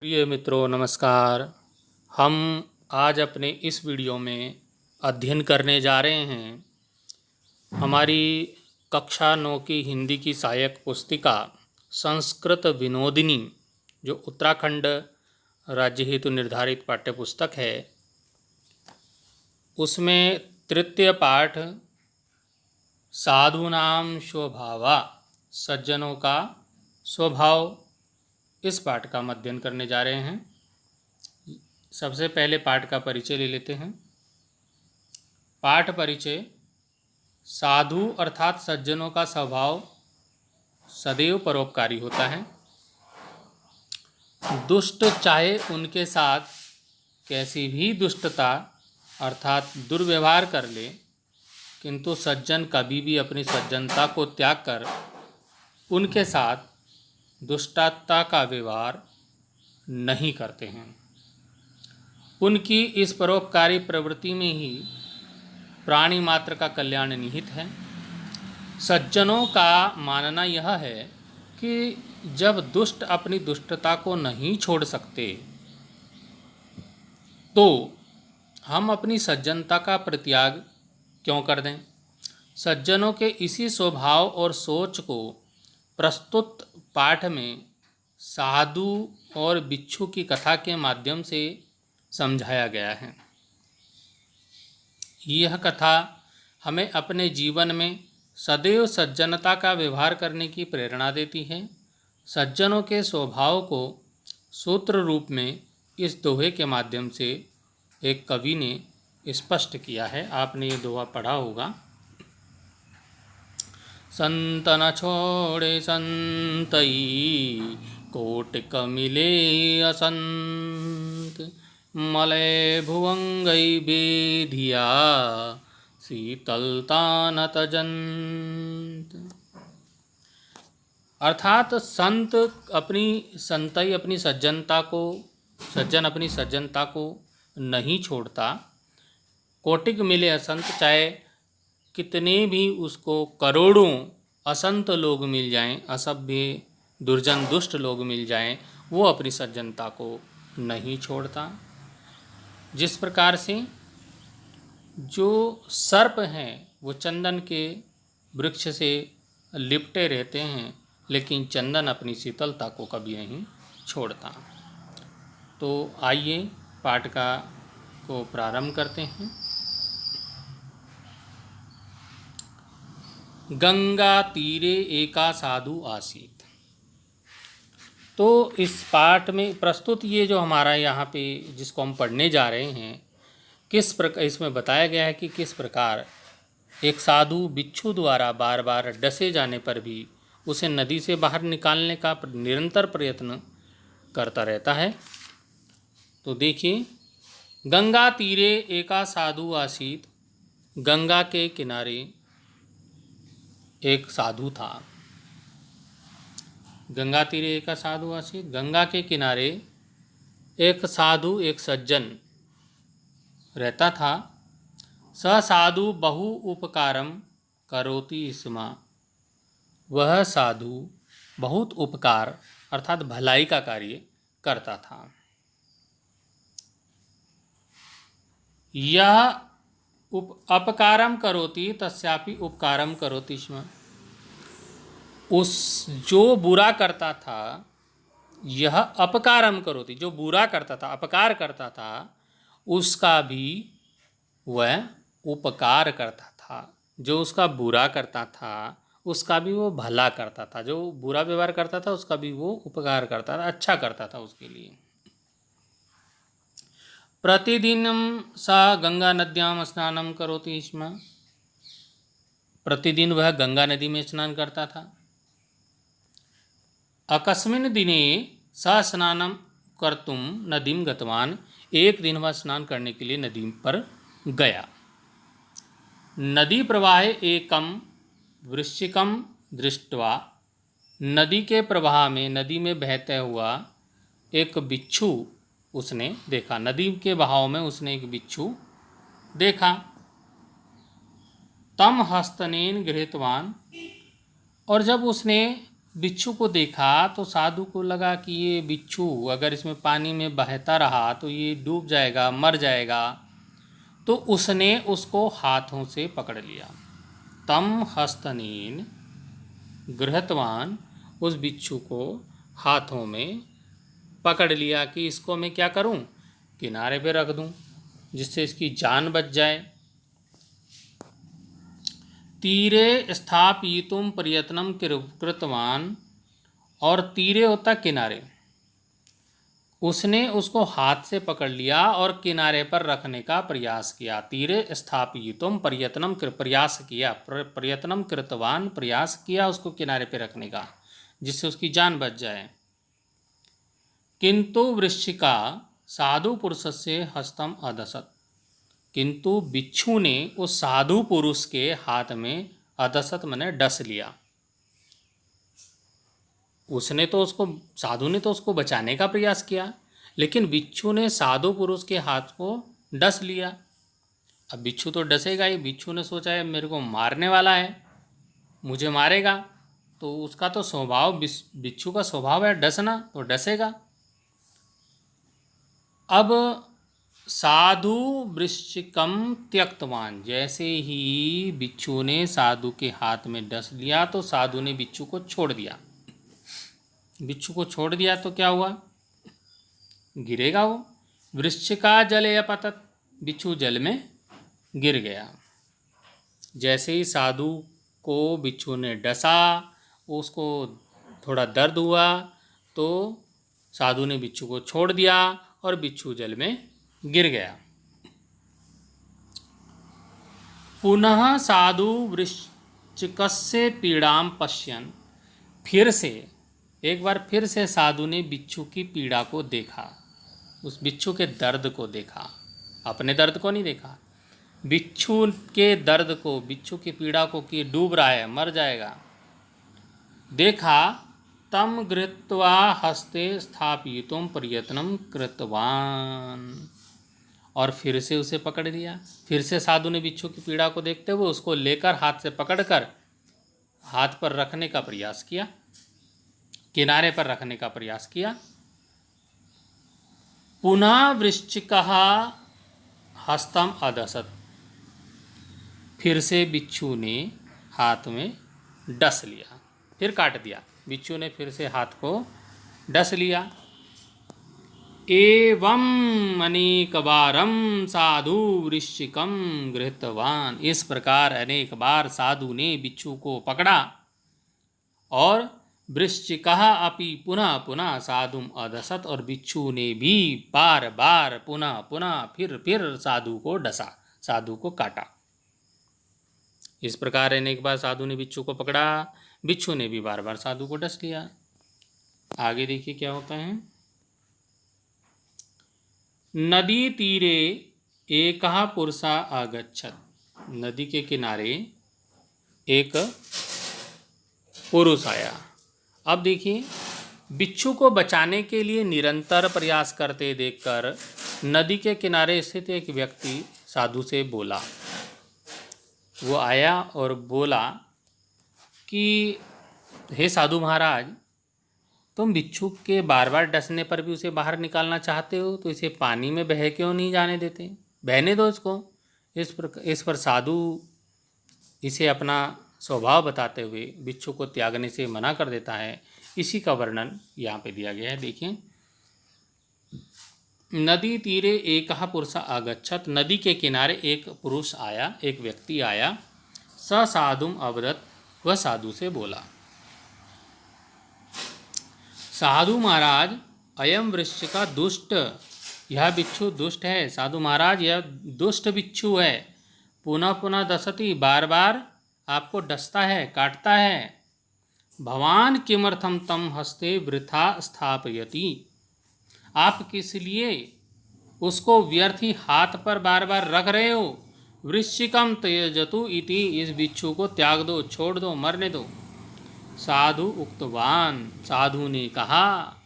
प्रिय मित्रों नमस्कार। हम आज अपने इस वीडियो में अध्ययन करने जा रहे हैं हमारी कक्षा 9 की हिंदी की सहायक पुस्तिका संस्कृत विनोदिनी, जो उत्तराखंड राज्य हेतु निर्धारित पाठ्यपुस्तक है। उसमें तृतीय पाठ साधूनां स्वभावा, सज्जनों का स्वभाव, इस पाठ का हम अध्ययन करने जा रहे हैं। सबसे पहले पाठ का परिचय ले लेते हैं। पाठ परिचय। साधु अर्थात सज्जनों का स्वभाव सदैव परोपकारी होता है। दुष्ट चाहे उनके साथ कैसी भी दुष्टता अर्थात दुर्व्यवहार कर ले, किंतु सज्जन कभी भी अपनी सज्जनता को त्याग कर उनके साथ दुष्टता का व्यवहार नहीं करते हैं। उनकी इस परोपकारी प्रवृत्ति में ही प्राणी मात्र का कल्याण निहित है। सज्जनों का मानना यह है कि जब दुष्ट अपनी दुष्टता को नहीं छोड़ सकते तो हम अपनी सज्जनता का परित्याग क्यों कर दें। सज्जनों के इसी स्वभाव और सोच को प्रस्तुत पाठ में साधु और बिच्छू की कथा के माध्यम से समझाया गया है। यह कथा हमें अपने जीवन में सदैव सज्जनता का व्यवहार करने की प्रेरणा देती है। सज्जनों के स्वभाव को सूत्र रूप में इस दोहे के माध्यम से एक कवि ने स्पष्ट किया है। आपने ये दोहा पढ़ा होगा। संत न छोड़े संतई, कोटिक मिले असंत, मलय भुवंगई बेधिया, शीतलता न तजंत। अर्थात संत अपनी संतई अपनी सज्जनता को सज्जन अपनी सज्जनता को नहीं छोड़ता। कोटिक मिले असंत, चाहे कितने भी उसको करोड़ों असंत लोग मिल जाएं, असभ्य दुर्जन दुष्ट लोग मिल जाएं, वो अपनी सज्जनता को नहीं छोड़ता। जिस प्रकार से जो सर्प हैं वो चंदन के वृक्ष से लिपटे रहते हैं, लेकिन चंदन अपनी शीतलता को कभी नहीं छोड़ता। तो आइए पाठ को प्रारंभ करते हैं। गंगा तीरे एका साधु आसीत। तो इस पाठ में प्रस्तुत ये जो हमारा यहाँ पे जिसको हम पढ़ने जा रहे हैं, किस प्रकार इसमें बताया गया है कि किस प्रकार एक साधु बिच्छू द्वारा बार बार डसे जाने पर भी उसे नदी से बाहर निकालने का निरंतर प्रयत्न करता रहता है। तो देखिए, गंगा तीरे एका साधु आसीत। गंगा के किनारे एक साधु था। गंगा तीरे एका साधु आसीत। गंगा के किनारे एक साधु, एक सज्जन रहता था। स साधु बहु उपकारम करोति स्म। वह साधु बहुत उपकार अर्थात भलाई का कार्य करता था। यह अपकारम करोति तस्यापि उपकारम करोति स्म। उस जो बुरा करता था, यह अपकारम करोति, जो बुरा करता था, अपकार करता था, उसका भी वह उपकार करता था। जो उसका बुरा करता था उसका भी वो भला करता था। जो बुरा व्यवहार करता था उसका भी वो उपकार करता था, अच्छा करता था उसके लिए। प्रतिदिनं सा गंगा नद्यां स्नानं करोति स्म। प्रतिदिन वह गंगा नदी में स्नान करता था। अकस्मिन् दिने स स्नानं कर्तुं नदीं गतवान्। एक दिन वह स्नान करने के लिए नदी पर गया। नदी प्रवाहे एकम वृश्चिकम दृष्ट्वा। नदी के प्रवाह में, नदी में बहता हुआ एक बिच्छू उसने देखा। नदी के बहाव में उसने एक बिच्छू देखा। तम हस्तनेन गृहीतवान। और जब उसने बिच्छू को देखा तो साधु को लगा कि ये बिच्छू अगर इसमें पानी में बहता रहा तो ये डूब जाएगा, मर जाएगा। तो उसने उसको हाथों से पकड़ लिया। तम हस्तनेन गृहतवान, उस बिच्छू को हाथों में पकड़ लिया कि इसको मैं क्या करूं, किनारे पे रख दूं जिससे इसकी जान बच जाए। तीरे स्थापयितुम प्रयत्नम कृतवान, और तीरे होता किनारे, उसने उसको हाथ से पकड़ लिया और किनारे पर रखने का प्रयास किया। तीरे स्थापयितुम प्रयत्नम, प्रयास किया, प्रयत्नम कृतवान, प्रयास किया उसको किनारे पे रखने का जिससे उसकी जान बच जाए। किंतु वृश्चिका साधु पुरुष से हस्तम अदसत, किंतु बिच्छू ने उस साधु पुरुष के हाथ में अदसत मने डस लिया। उसने तो उसको, साधु ने तो उसको बचाने का प्रयास किया, लेकिन बिच्छू ने साधु पुरुष के हाथ को डस लिया। अब बिच्छू तो डसेगा ही, बिच्छू ने सोचा है मेरे को मारने वाला है, मुझे मारेगा, तो उसका तो स्वभाव, बिच्छू का स्वभाव है डसना, तो डसेगा। अब साधु वृश्चिकम त्यक्तवान, जैसे ही बिच्छू ने साधु के हाथ में डस लिया तो साधु ने बिच्छू को छोड़ दिया। बिच्छू को छोड़ दिया तो क्या हुआ, गिरेगा वो। वृश्चिका जले अपतत, बिच्छू जल में गिर गया। जैसे ही साधु को बिच्छू ने डसा, उसको थोड़ा दर्द हुआ तो साधु ने बिच्छू को छोड़ दिया और बिच्छू जल में गिर गया। पुनः साधु वृश्चिकस्य पीड़ाम पश्यन्, फिर से एक बार फिर से साधु ने बिच्छू की पीड़ा को देखा, उस बिच्छू के दर्द को देखा, अपने दर्द को नहीं देखा, बिच्छू के दर्द को, बिच्छू की पीड़ा को कि डूब रहा है, मर जाएगा, देखा। तम गृहीत्वा हस्ते स्थापयितुम प्रयत्नं कृतवान, और फिर से उसे पकड़ लिया। फिर से साधु ने बिच्छू की पीड़ा को देखते हुए उसको लेकर हाथ से पकड़कर हाथ पर रखने का प्रयास किया, किनारे पर रखने का प्रयास किया। पुनः वृश्चिकः हस्तम अदसत, फिर से बिच्छू ने हाथ में डस लिया, फिर काट दिया। बिच्छू ने फिर से हाथ को डस लिया। एवं अनेक बारम साधु वृश्चिकम गृहीतवान, इस प्रकार अनेक बार साधु ने बिच्छू को पकड़ा और वृश्चिकः अपि पुनः पुनः साधुम अदसत, और बिच्छू ने भी बार बार पुनः पुनः फिर साधु को डसा, साधु को काटा। इस प्रकार अनेक बार साधु ने बिच्छू को पकड़ा, बिच्छू ने भी बार बार साधु को डस लिया। आगे देखिए क्या होता है। नदी तीरे एकः पुरुषः आगच्छत, नदी के किनारे एक पुरुष आया। अब देखिए, बिच्छू को बचाने के लिए निरंतर प्रयास करते देखकर नदी के किनारे स्थित एक व्यक्ति साधु से बोला। वो आया और बोला कि हे साधु महाराज, तुम बिच्छू के बार बार डसने पर भी उसे बाहर निकालना चाहते हो, तो इसे पानी में बह क्यों नहीं जाने देते, बहने दो इसको। इस पर साधु इसे अपना स्वभाव बताते हुए बिच्छू को त्यागने से मना कर देता है। इसी का वर्णन यहाँ पे दिया गया है, देखिए। नदी तीरे एकः पुरुषः आगच्छत, नदी के किनारे एक पुरुष आया, एक व्यक्ति आया। स साधुम अवदत, वह साधु से बोला, साधु महाराज अयम वृश्चिका दुष्ट, यह बिच्छू दुष्ट है। साधु महाराज, यह दुष्ट बिच्छू है। पुनः पुनः दसती, बार बार आपको डसता है, काटता है। भवान किमर्थम तम हस्ते वृथा स्थापयति, आप किस लिए उसको व्यर्थ ही हाथ पर बार बार रख रहे हो। वृश्चिकम त्यजतु इति, इस बिच्छू को त्याग दो, छोड़ दो, मरने दो। साधु उक्तवान, साधु ने कहा,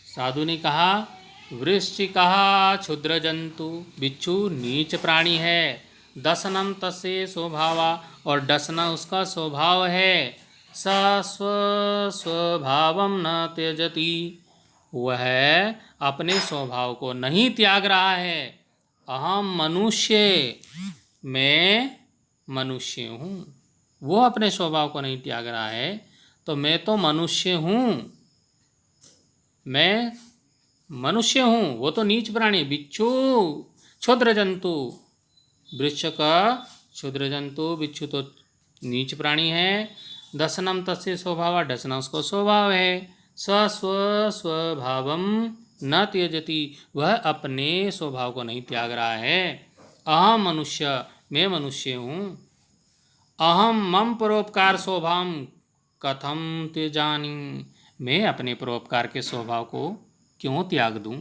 साधु ने कहा, वृश्चिकः क्षुद्र जंतु, बिच्छू नीच प्राणी है। दशनम तस्य स्वभावा, और डसना उसका स्वभाव है। स स्वभावं न त्यजति, वह अपने स्वभाव को नहीं त्याग रहा है। अहम मनुष्य, मैं मनुष्य हूँ। वो अपने स्वभाव को नहीं त्याग रहा है, तो मैं तो मनुष्य हूँ, मैं मनुष्य हूँ। वो तो नीच प्राणी, बिच्छू क्षुद्र जंतु, वृक्ष का क्षुद्र जंतु, बिच्छू तो नीच प्राणी है। दशनम तस्य स्वभाव, डसना उसको स्वभाव है। स्व स्वभावम न त्यजति, वह अपने स्वभाव को नहीं त्याग रहा है। अहम मनुष्य, मैं मनुष्य हूँ। अहम मम परोपकार स्वभाव कथम त्यजानि, मैं अपने परोपकार के स्वभाव को क्यों त्याग दूँ।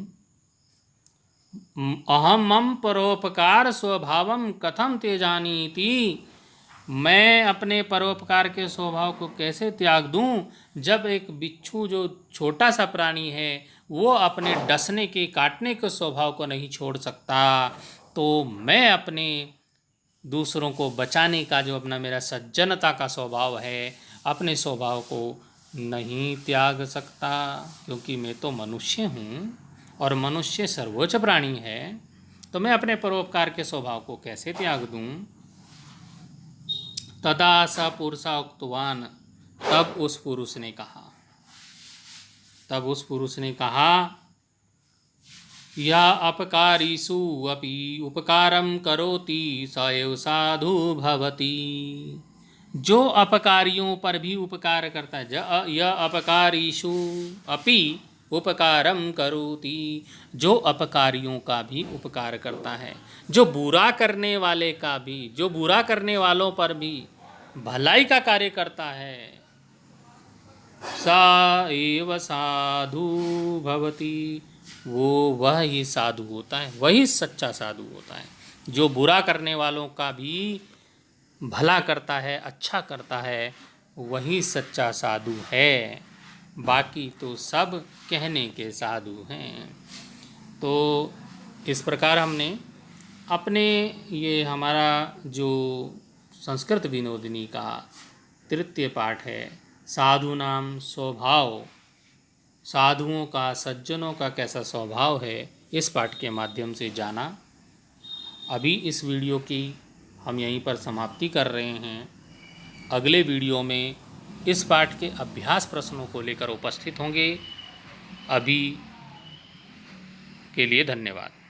अहम मम परोपकार स्वभावम कथम त्यजानीति, मैं अपने परोपकार के स्वभाव को कैसे त्याग दूं, जब एक बिच्छू जो छोटा सा प्राणी है वो अपने डसने के काटने के स्वभाव को नहीं छोड़ सकता, तो मैं अपने दूसरों को बचाने का जो अपना मेरा सज्जनता का स्वभाव है, अपने स्वभाव को नहीं त्याग सकता, क्योंकि मैं तो मनुष्य हूँ और मनुष्य सर्वोच्च प्राणी है। तो मैं अपने परोपकार के स्वभाव को कैसे त्याग दूँ। तदा स पुरुषा उक्तवान, तब उस पुरुष ने कहा, या अपकारीषु अपि उपकारं करोति स एव साधु भवति, जो अपकारियों पर भी उपकार करता है। यह अपकारीषु अपि उपकारं करोति, जो अपकारियों का भी उपकार करता है, जो बुरा करने वाले का भी, जो बुरा करने वालों पर भी भलाई का कार्य करता है, सा एव साधु भवति, वह ही साधु होता है, वही सच्चा साधु होता है। जो बुरा करने वालों का भी भला करता है, अच्छा करता है, वही सच्चा साधु है। बाकी तो सब कहने के साधु हैं। तो इस प्रकार हमने अपने ये हमारा जो संस्कृत विनोदिनी का तृतीय पाठ है, साधूनाम स्वभाव, साधुओं का, सज्जनों का कैसा स्वभाव है, इस पाठ के माध्यम से जाना। अभी इस वीडियो की हम यहीं पर समाप्ति कर रहे हैं। अगले वीडियो में इस पाठ के अभ्यास प्रश्नों को लेकर उपस्थित होंगे। अभी के लिए धन्यवाद।